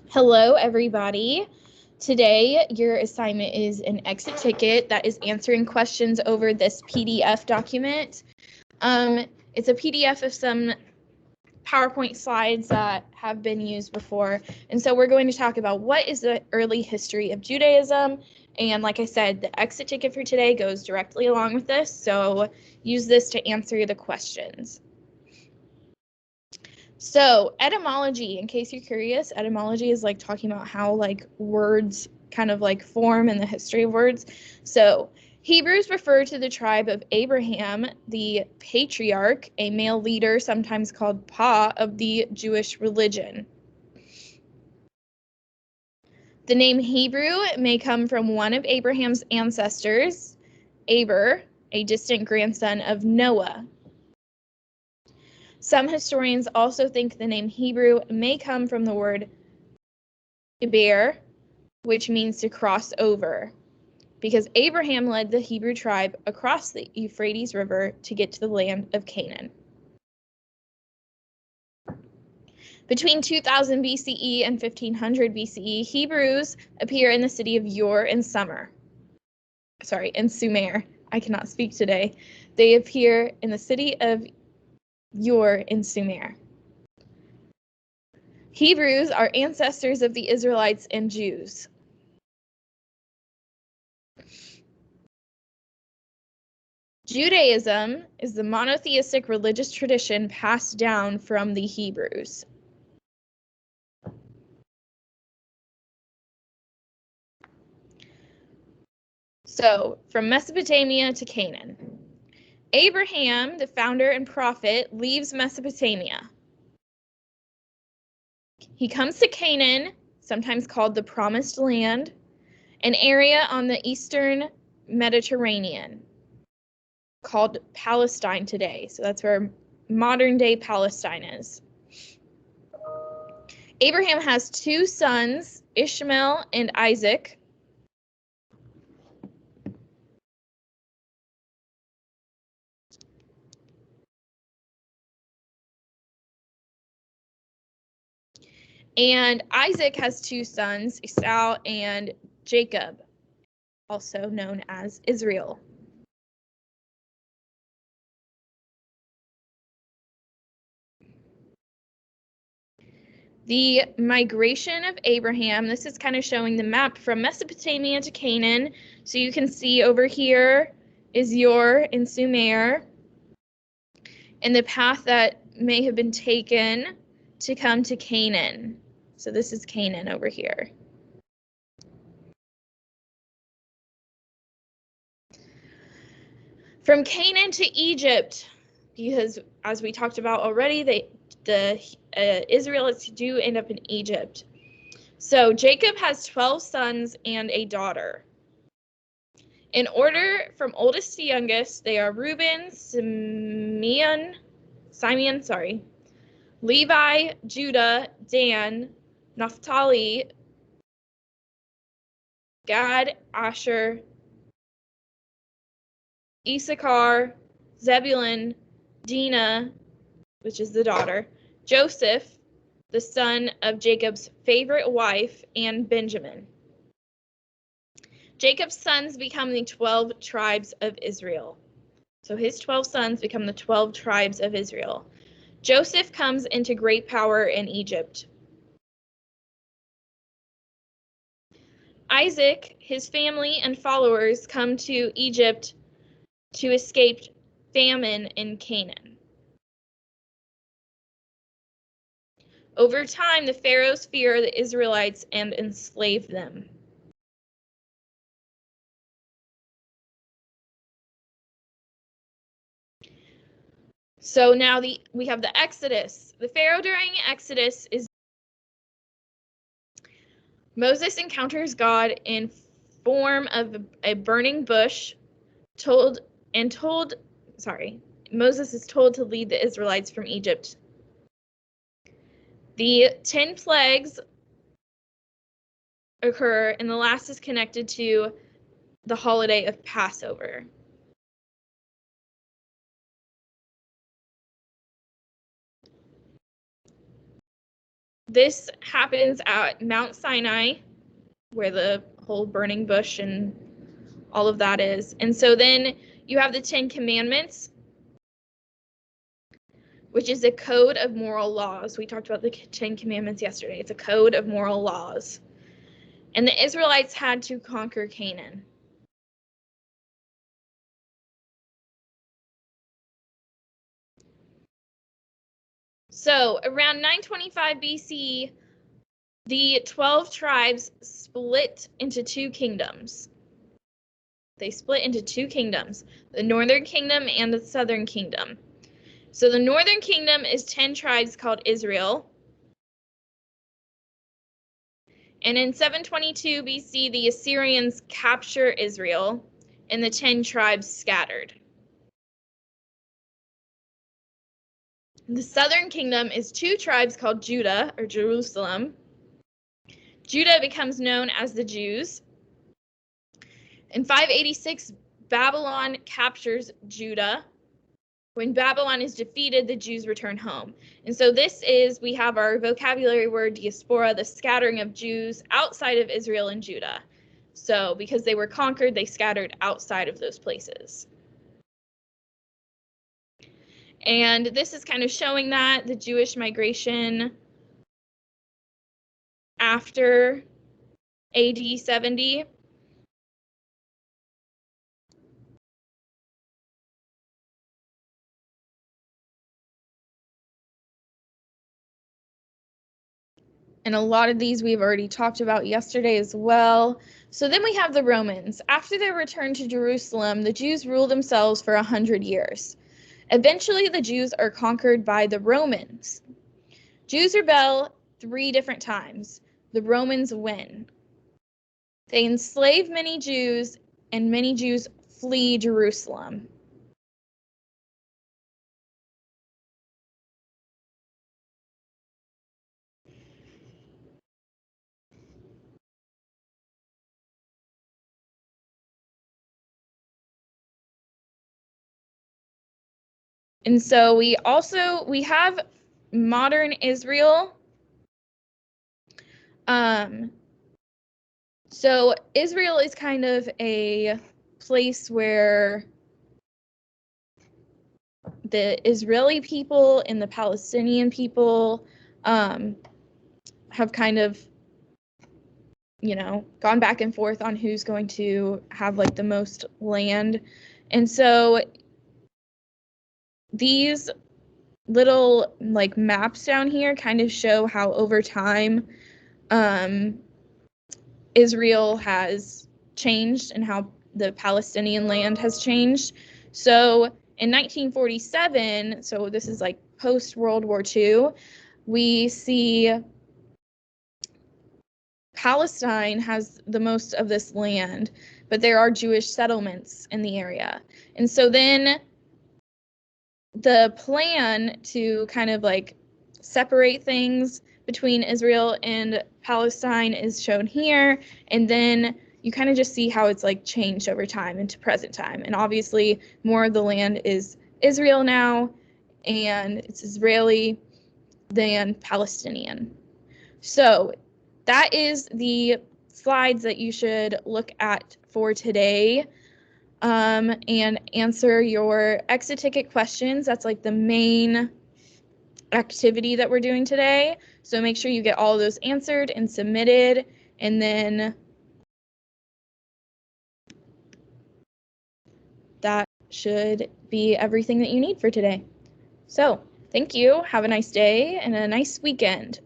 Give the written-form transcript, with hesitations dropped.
Hello, everybody. Today, your assignment is an exit ticket that is answering questions over this PDF document. It's a PDF of some PowerPoint slides that have been used before. And so we're going to talk about what is the early history of Judaism. And like I said, the exit ticket for today goes directly along with this. So use this to answer the questions. So etymology, in case you're curious, etymology is like talking about how like words kind of like form and the history of words. So Hebrews refer to the tribe of Abraham, the patriarch, a male leader, sometimes called Pa, of the Jewish religion. The name Hebrew may come from one of Abraham's ancestors, Aber, a distant grandson of Noah. Some historians also think the name Hebrew may come from the word Iber, which means to cross over, because Abraham led the Hebrew tribe across the Euphrates River to get to the land of Canaan. Between 2000 BCE and 1500 BCE, Hebrews appear in the city of Ur in Sumer. I cannot speak today. They appear in the city of Ur in Sumer. Hebrews are ancestors of the Israelites and Jews. Judaism is the monotheistic religious tradition passed down from the Hebrews. So, from Mesopotamia to Canaan. Abraham, the founder and prophet, leaves Mesopotamia. He comes to Canaan, sometimes called the Promised Land, an area on the eastern Mediterranean, called Palestine today. So that's where modern-day Palestine is. Abraham has two sons, Ishmael and Isaac. And Isaac has two sons, Esau and Jacob, also known as Israel. The migration of Abraham, this is kind of showing the map from Mesopotamia to Canaan. So you can see over here is Ur and Sumer, and the path that may have been taken to come to Canaan. So this is Canaan over here. From Canaan to Egypt, because as we talked about already, the Israelites do end up in Egypt. So Jacob has 12 sons and a daughter. In order from oldest to youngest, they are Reuben, Simeon, Levi, Judah, Dan, Naphtali, Gad, Asher, Issachar, Zebulun, Dinah, which is the daughter, Joseph, the son of Jacob's favorite wife, and Benjamin. Jacob's sons become the 12 tribes of Israel. So his 12 sons become the 12 tribes of Israel. Joseph comes into great power in Egypt. Isaac, his family, and followers come to Egypt to escape famine in Canaan. Over time, the pharaohs fear the Israelites and enslave them. So now we have the Exodus. The Pharaoh during Exodus is Moses encounters God in form of a burning bush, Moses is told to lead the Israelites from Egypt. The 10 plagues occur, and the last is connected to the holiday of Passover. This happens at Mount Sinai, where the whole burning bush and all of that is. And so then you have the 10 Commandments, which is a code of moral laws. We talked about the 10 Commandments yesterday. It's a code of moral laws. And the Israelites had to conquer Canaan. So around 925 BC, the 12 tribes split into two kingdoms. They split into two kingdoms, the northern kingdom and the southern kingdom. So the northern kingdom is 10 tribes called Israel. And in 722 BC, the Assyrians capture Israel, and the 10 tribes scattered. The southern kingdom is 2 tribes called Judah, or Jerusalem. Judah becomes known as the Jews. In 586, Babylon captures Judah. When Babylon is defeated, the Jews return home. And so we have our vocabulary word diaspora, the scattering of Jews outside of Israel and Judah. So because they were conquered, they scattered outside of those places. And this is kind of showing that the Jewish migration after AD 70. And a lot of these we've already talked about yesterday as well. So then we have the Romans. After their return to Jerusalem, the Jews rule themselves for 100 years. Eventually, the Jews are conquered by the Romans. Jews rebel 3 different times. The Romans win. They enslave many Jews, and many Jews flee Jerusalem. And so we have modern Israel. So Israel is kind of a place where the Israeli people and the Palestinian people have kind of, gone back and forth on who's going to have like the most land. And so these little like maps down here kind of show how over time Israel has changed and how the Palestinian land has changed. So in 1947, so this is like post World War II, we see Palestine has the most of this land, but there are Jewish settlements in the area. And so then the plan to kind of like separate things between Israel and Palestine is shown here, and then you kind of just see how it's like changed over time into present time. And obviously more of the land is Israel now, and it's Israeli than Palestinian. So that is the slides that you should look at for today, and answer your exit ticket questions. That's like the main activity that we're doing today. So make sure you get all of those answered and submitted, and then that should be everything that you need for today. So thank you. Have a nice day and a nice weekend.